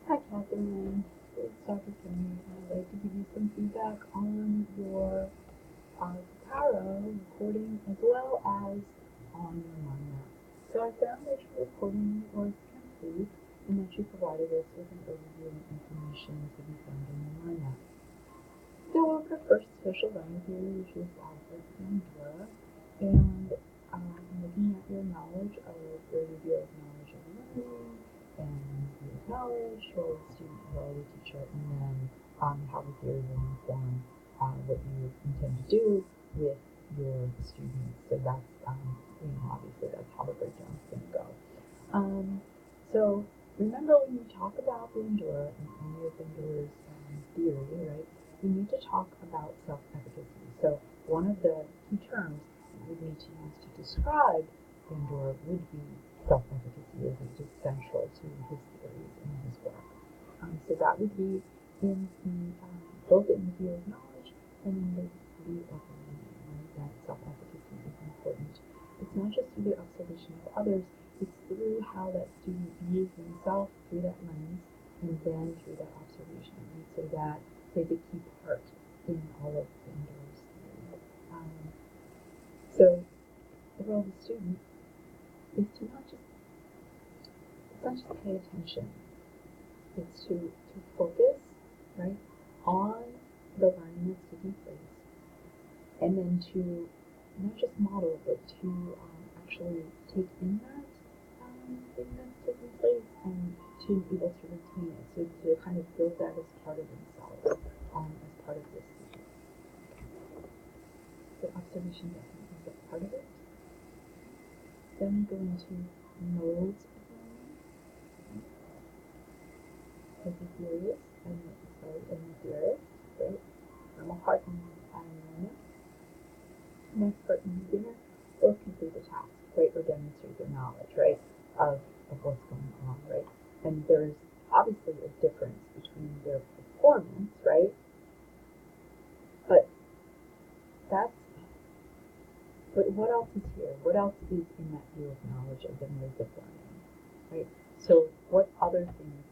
Hi, Catherine. It's Dr. Kimmy. I'd like to give you some feedback on your Takara recording as well as on your mind map. So I found that your recording was complete and that you provided us with an overview of information to be found in your mind map. So we'll look at first social learning theory, which is Alfred Bandura, and looking at your knowledge of your review of knowledge of learning and review of knowledge, role of student, role of the teacher, and then how the theory will inform what you intend to do with your students. So that's, obviously that's how the breakdown is going to go. So remember when you talk about Bandura and any of Bandura's theory, right? We need to talk about self-efficacy. So one of the key terms we need to use to describe Bandura would be self-efficacy, as it's just central to his theories and his work. So that would be in the both in the view of knowledge and in the view of learning, right? That self-efficacy is important. It's not just through the observation of others, it's through how that student views themselves through that lens and then through that observation. Right? So that plays a key part in all of Bandura's theory. So the role of the student is to it's not just pay attention. It's to focus, right, on the learning that's taking place, and then to not just model, but to actually take in that thing that's taking place and to be able to retain it. So to kind of build that as part of themselves, as part of this teaching. So observation definitely is a part of it. Then we go into modes of learning. As a theorist, and the theorist, right? I'm a heart and learner. An expert and beginner both complete the task, right, or demonstrate their knowledge, right, of what's going on, right? And there's obviously a difference between their performance, right? But what else is here? What else is in that view of knowledge of the modes of learning, right? So what other things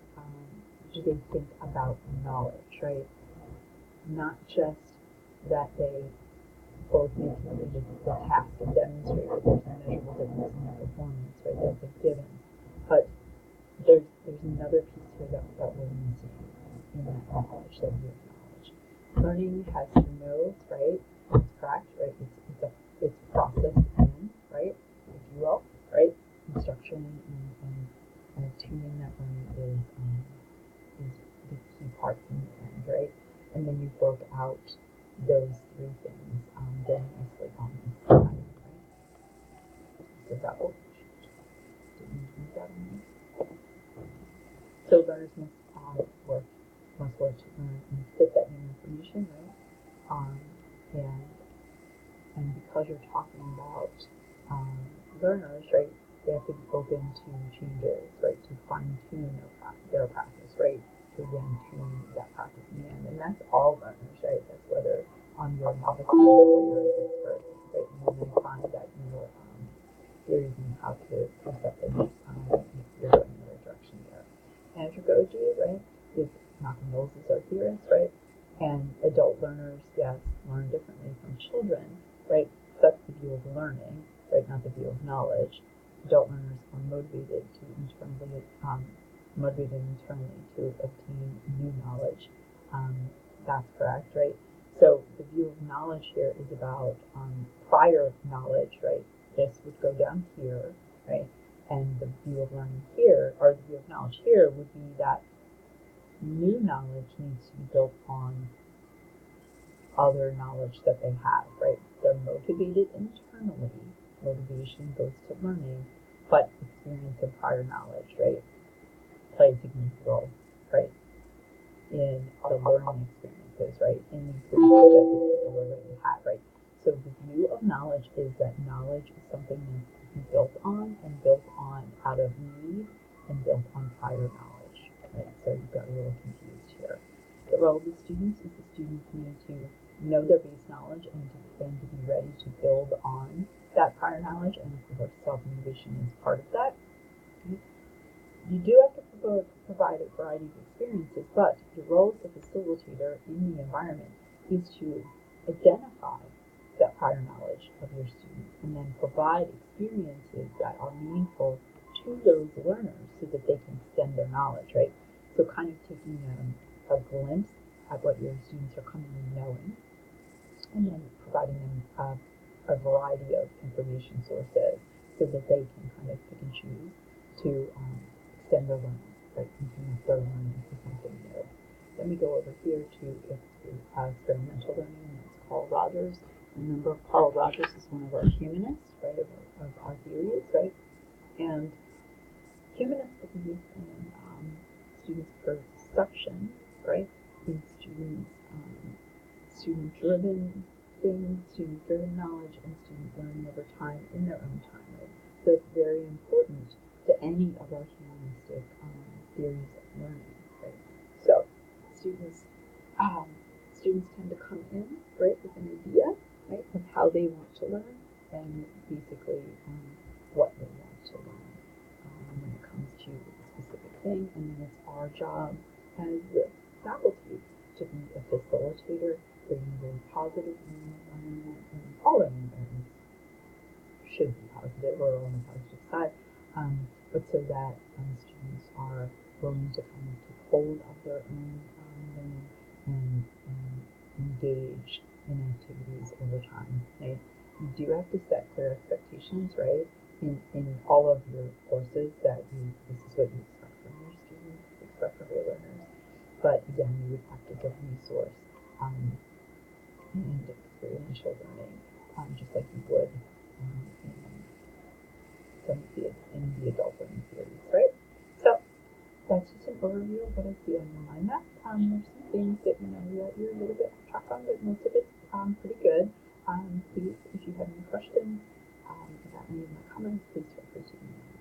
do they think about knowledge, right? Not just that they both may complete the task and demonstrate that there's a measurable difference in their performance, right? That's a given. But there's another piece here that we're missing in that knowledge, that view of knowledge. Learning has two modes, right? That's correct, right? It's processed in, right? If you will, right? Instruction and tuning that learning is the key parts in the end, right? And then you broke out those three things then nicely on this side, right? So that will didn't use that on me. So learners must work to learn and fit that new information, right? And because you're talking about learners, right, they have to be open to changes, right, to fine tune their practice, right, to again tune that practice in the end. And that's all learners, right? That's whether you're a novice learner or you're an expert, right? And then find that your theories and how to precept it if you're going in the right direction there. Andragogy, right, is Malcolm Knowles is our theorist, right? And adult learners, yes, learn differently from children, right? That's the view of learning, right? Not the view of knowledge. Adult learners are motivated internally to obtain new knowledge. That's correct, right? So the view of knowledge here is about prior knowledge, right? This would go down here, right? And the view of learning here, or the view of knowledge here, would be that new knowledge needs to be built on other knowledge that they have, right? They're motivated internally. Motivation goes to learning, but experience of prior knowledge, right, plays a significant role, right, in the learning experiences, right, in the experiences that the people already had, right? So the view of knowledge is that knowledge is something that's built on out of need and built on prior knowledge, right? So you got a little confused here. The role of the students is the students need to know their base knowledge and to be ready to build on that prior knowledge, and of course self-motivation is part of that. You do have to provide a variety of experiences, but your role as a facilitator in the environment is to identify that prior knowledge of your students and then provide experiences that are meaningful to those learners so that they can extend their knowledge, right? So kind of taking a glimpse at what your students are coming in knowing and then providing them a variety of information sources so that they can kind of pick and choose to extend their learning, right? Continue their learning for something new. Then we go over here to experimental learning, and that's Carl Rogers. Remember, Carl Rogers is one of our humanists, right, of our theories, right? And humanists believe in students' perception, right? In student-driven things, student-driven knowledge, and student learning over time in their own time, right? So it's very important to any of our humanistic theories of learning, right? So students students tend to come in, right, with an idea, right, of how they want to learn and basically what they want to learn when it comes to a specific thing, and then it's our job as the faculty to be a facilitator, bringing a very positive environment, and all our environments should be positive or on the positive side, but so that students are willing to kind of take hold of their own learning and engage in activities over time, right? You do have to set clear expectations, right? In all of your courses that this is what you expect from your students, expect from your learners. But again, you would have to give resource and experiential learning, just like you would in the adult learning theories, right? So that's just an overview of what I see on your mind map. There's some things that that you're a little bit off track on, but most of it's pretty good. Please, if you have any questions about any of my comments, please feel free to email me.